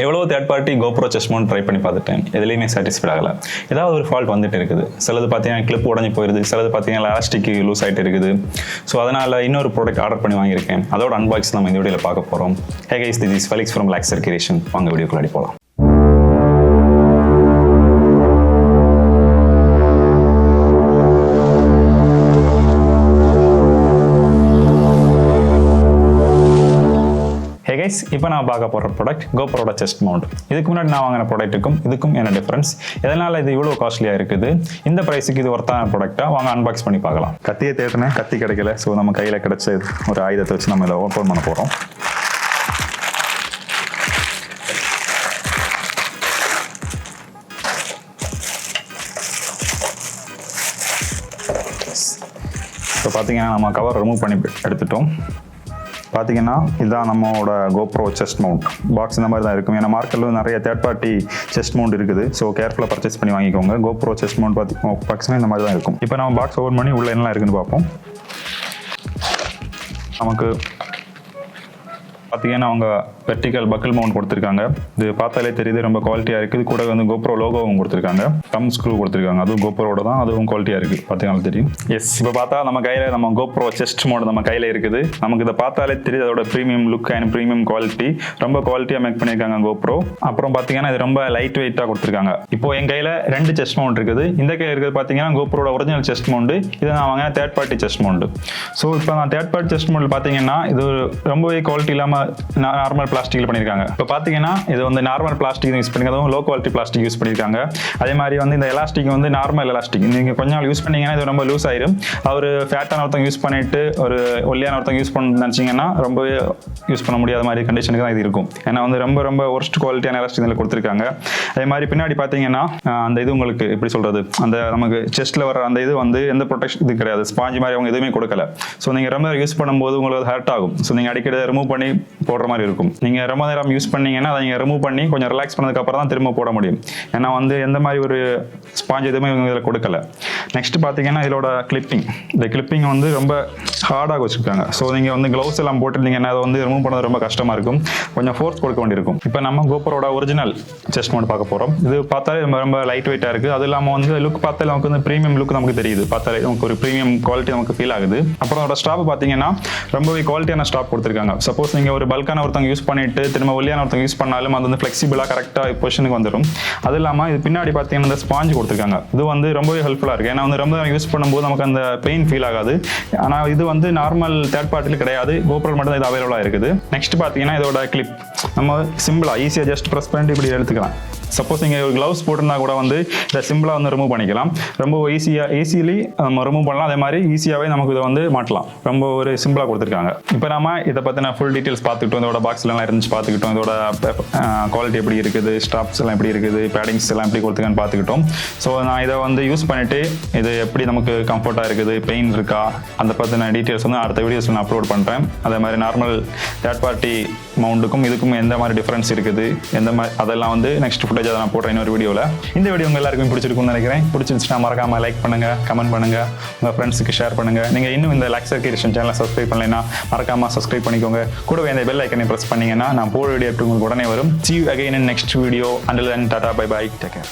எவ்வளோ third party GoPro chest mount try பண்ணி பார்த்துட்டேன், எதுலேயுமே சாட்டிஸ்ஃபைட் ஆகலை. ஏதாவது ஒரு ஃபால்ட் வந்துட்டு இருக்குது. சிலது பார்த்தீங்கன்னா கிளிப் உடஞ்சி போயிருது, சிலது பார்த்தீங்கன்னா எலாஸ்டிக் லூஸ் ஆகிட்டு இருக்குது. ஸோ அதனால் இன்னொரு ப்ராடக்ட் ஆர்டர் பண்ணி வாங்கியிருக்கேன். அதோட அன்பாக்ஸ் நம்ம இந்த வீடியோவில் பார்க்க போகிறோம். Hey guys, this is Felix from Lacsar Creation. வாங்க வீடியோக்குள்ளாடி போகலாம். இப்போ நான் பார்க்க போகிற ப்ராடக்ட் GoProட செஸ்ட் மவுண்ட். இதுக்கு முன்னாடி நான் வாங்கின ப்ராடக்ட்டுக்கும் இதுக்கும் என்ன டிஃப்ரென்ஸ், எதனால் இது இவ்வளோ காஸ்ட்லியாக இருக்குது, இந்த ப்ரைஸுக்கு இது ஒர்த்தான ப்ராடக்டாக வாங்க அன்பாக்ஸ் பண்ணி பார்க்கலாம். கத்தியை தேடினேன், கத்தி கிடைக்கல. ஸோ நம்ம கையில் கிடைச்ச ஒரு ஆயுதத்தை வச்சு நம்ம இதை ஓப்பன் பண்ண போகிறோம். இப்போ பார்த்தீங்கன்னா நம்ம கவர் ரிமூவ் பண்ணி எடுத்துட்டோம். பார்த்தீங்கன்னா இதுதான் நம்மளோட GoPro செஸ்ட் மவுண்ட் பாக்ஸ். இந்த மாதிரி தான் இருக்கும். ஏன்னா மார்க்கெட்டில் நிறைய தேர்ட் பார்ட்டி செஸ்ட் மவுண்ட் இருக்குது. ஸோ கேர்ஃபுல்லாக பர்ச்சேஸ் பண்ணி வாங்கிக்கோங்க. GoPro செஸ்ட் மவுண்ட் பாக்ஸ்னால் இந்த மாதிரி தான் இருக்கும். இப்போ நம்ம பாக்ஸ் ஓப்பன் பண்ணி உள்ள என்னலாம் இருக்குன்னு பார்ப்போம். நமக்கு பார்த்தீங்கன்னா அவங்க வெர்டிக்கல் பக்கிள் மவுண்ட் கொடுத்துருக்காங்க. இது பார்த்தாலே தெரியுது, ரொம்ப குவாலிட்டியாக இருக்குது. கூட வந்து GoPro லோகோவும் கொடுத்துருக்காங்க, கம் ஸ்க்ரூ கொடுத்துருக்காங்க. அதுவும் GoProட தான், அதுவும் குவாலிட்டியாக இருக்குது. பார்த்தீங்கன்னா தெரியும். எஸ், இப்போ பார்த்தா நம்ம கையில் நம்ம GoPro செஸ்ட் மவுண்ட் நம்ம கையில் இருக்குது. நமக்கு இதை பார்த்தாலே தெரியுது அதோட premium look and premium quality. ரொம்ப குவாலிட்டியாக மேக் பண்ணியிருக்காங்க GoPro. அப்புறம் பார்த்தீங்கன்னா இது ரொம்ப லைட் வெயிட்டாக கொடுத்துருக்காங்க. இப்போ என் கையில் 2 செஸ்ட் மவுண்ட் இருக்குது. இந்த கையில் இருக்கிறது பார்த்தீங்கன்னா GoProட ஒரிஜினல் செஸ்ட் மவுண்ட். இதை நான் வாங்கின third party chest mount. So இப்போ நான் தேர்ட் பார்ட்டி செஸ்ட் மவுண்ட் பார்த்தீங்கன்னா இது ரொம்பவே குவாலிட்டி இல்லாமல் நார்மல் பிளாஸ்டிக்ல பண்ணியிருக்காங்க. இப்போ பார்த்தீங்கன்னா இது வந்து நார்மல் பிளாஸ்டிக் யூஸ் பண்ணிருக்காங்க, லோ குவாலிட்டி பிளாஸ்டிக் யூஸ் பண்ணியிருக்காங்க. அதே மாதிரி வந்து இந்த எலாஸ்டிக் வந்து நார்மல் எலாஸ்டிக். நீங்கள் கொஞ்ச நாள் யூஸ் பண்ணீங்கன்னா இது ரொம்ப லூஸ் ஆயிரும். அவர் ஃபேட்டான ஒருத்தங்க யூஸ் பண்ணிட்டு ஒரு ஒல்லியான ஒருத்தங்க யூஸ் பண்ண நினச்சிங்கன்னா ரொம்பவே யூஸ் பண்ண முடியாத மாதிரி கண்டிஷனுக்கு தான் இது இருக்கும். ஏன்னா வந்து ரொம்ப ரொம்ப ஒர்ஸ்ட் குவாலிட்டியான எலாஸ்டிக் இதில் கொடுத்துருக்காங்க. அதே மாதிரி பின்னாடி பார்த்தீங்கன்னா அந்த இது உங்களுக்கு எப்படி சொல்றது, அந்த நமக்கு செஸ்ட்ல வர அந்த இது வந்து எந்த ப்ரொடெக்ஷன் இது கிடையாது. ஸ்பாஞ்ச் மாதிரி அவங்க எதுவுமே கொடுக்கல. ஸோ நீங்கள் ரொம்ப யூஸ் பண்ணும்போது உங்களுக்கு ஹர்ட் ஆகும். ஸோ நீங்கள் அடிக்கடி ரிமூவ் பண்ணி போடுற மாதிரி இருக்கும். நீங்கள் ரொம்ப நேரம் யூஸ் பண்ணீங்கன்னா அதை நீங்கள் ரிமூவ் பண்ணி கொஞ்சம் ரிலாக்ஸ் பண்ணதுக்கு அப்புறம் தான் திரும்ப போட முடியும். ஏன்னா வந்து எந்த மாதிரி ஒரு ஸ்பாஞ்ச் எதுவுமே இவங்க இதில் கொடுக்கல. நெக்ஸ்ட் பார்த்தீங்கன்னா இதோட கிளிப்பிங். இந்த கிளிப்பிங் வந்து ரொம்ப ஹார்டாக வச்சுருக்காங்க. ஸோ நீங்கள் வந்து க்ளவுஸ் எல்லாம் போட்டுருந்தீங்கன்னா அதை வந்து ரிமூவ் பண்ணது ரொம்ப கஷ்டமாக இருக்கும். கொஞ்சம் ஃபோர்ஸ் கொடுக்க வேண்டியிருக்கும். இப்போ நம்ம GoProட ஒரிஜினல் செஸ்ட் மவுண்ட் பார்க்க போகிறோம். இது பார்த்தாலே ரொம்ப ரொம்ப லைட் வெயிட்டாக இருக்குது. அது இல்லாமல் வந்து லுக் பார்த்தாலே நமக்கு வந்து ப்ரீமியம் லுக் நமக்கு தெரியுது. பார்த்தாலே நமக்கு ஒரு ப்ரீமியம் குவாலிட்டி நமக்கு ஃபீல் ஆகுது. அப்புறம் அதோட ஸ்டாப் பார்த்தீங்கன்னா ரொம்பவே குவாலிட்டியான ஸ்டாப் கொடுத்துருக்காங்க. சப்போஸ் நீங்கள் ஒரு பல்கான ஒருத்தங்க யூஸ் பண்ணிட்டு திரும்ப ஒல்லியான ஒருத்தங்க யூஸ் பண்ணாலும் அது வந்து ஃப்ளெக்சிபிளாக கரெக்டாக பொசிஷனுக்கு வந்துடும். அது இல்லாமல் இது பின்னாடி பார்த்தீங்கன்னா இந்த ஸ்பாஞ்ச் கொடுத்துருக்காங்க. இது வந்து ரொம்பவே ஹெல்ப்ஃபுல்லாக இருக்குது. ஏன்னா வந்து ரொம்ப யூஸ் பண்ணும்போது நமக்கு அந்த பெயின் ஃபீல் ஆகாது. ஆனால் இது வந்து நார்மல் தேர்ட் பார்ட்டியில் கிடையாது. GoPro மட்டும் தான் இது அவைலபிளாக இருக்குது. நெக்ஸ்ட் பார்த்தீங்கன்னா இதோட கிளிப் நம்ம சிம்பிளாக ஈஸியாக ஜஸ்ட் ப்ரெஸ் பண்ணிட்டு இப்படி எடுத்துக்கலாம். சப்போஸ் நீங்கள் ஒரு க்ளவுஸ் போட்டிருந்தா கூட வந்து இதை சிம்பிளாக வந்து ரிமூவ் பண்ணிக்கலாம். ரொம்ப ஈஸிலி நம்ம ரிமூவ் பண்ணலாம். அதே மாதிரி ஈஸியாகவே நமக்கு இதை வந்து மாட்டலாம். ரொம்ப ஒரு சிம்பிளாக கொடுத்துருக்காங்க. இப்போ நம்ம இதை பற்றின ஃபுல் டீட்டெயில்ஸ் பார்த்துக்கிட்டோம். இதோட பாக்ஸ்லாம் இருந்துச்சு பார்த்துக்கிட்டோம். இதோட குவாலிட்டி எப்படி இருக்குது, ஸ்டாப்ஸ் எல்லாம் எப்படி இருக்குது, பேடிங்ஸ் எல்லாம் எப்படி கொடுத்துருக்கான்னு பார்த்துக்கிட்டோம். ஸோ நான் இதை வந்து யூஸ் பண்ணிவிட்டு இது எப்படி நமக்கு கம்ஃபர்ட்டாக இருக்குது, பெயின் இருக்கா, அந்த பற்றின டீட்டெயில்ஸ் வந்து அடுத்த வீடியோஸில் நான் அப்லோட் பண்ணுறேன். அதே மாதிரி நார்மல் தேர்ட் பார்ட்டி மவுண்டுக்கும் இதுக்கும் எந்த மாதிரி டிஃப்ரென்ஸ் இருக்குது, எந்த மாதிரி அதெல்லாம் வந்து நெக்ஸ்ட் ஃபுட்டேஜ் அதை நான் போடுறேன் இன்னொரு வீடியோவில். இந்த வீடியோ உங்கள் எல்லாருக்கும் பிடிச்சிருக்கும்னு நினைக்கிறேன். பிடிச்சிருந்துச்சுன்னா மறக்காமல் லைக் பண்ணுங்கள், கமெண்ட் பண்ணுங்கள், உங்கள் ஃப்ரெண்ட்ஸுக்கு ஷேர் பண்ணுங்கள். நீங்கள் இன்னும் இந்த Lacsar Creation சேனலை சப்ஸ்கிரைப் பண்ணலைன்னா மறக்காமல் சப்ஸ்கிரைப் பண்ணிக்கோங்க. கூடவே இந்த பெல் ஐக்கனை ப்ரெஸ் பண்ணிங்கன்னா நான் போடுற வீடியோ உங்களுக்கு உடனே வரும். See you again in next video. Until then, tata, bye bye, take care.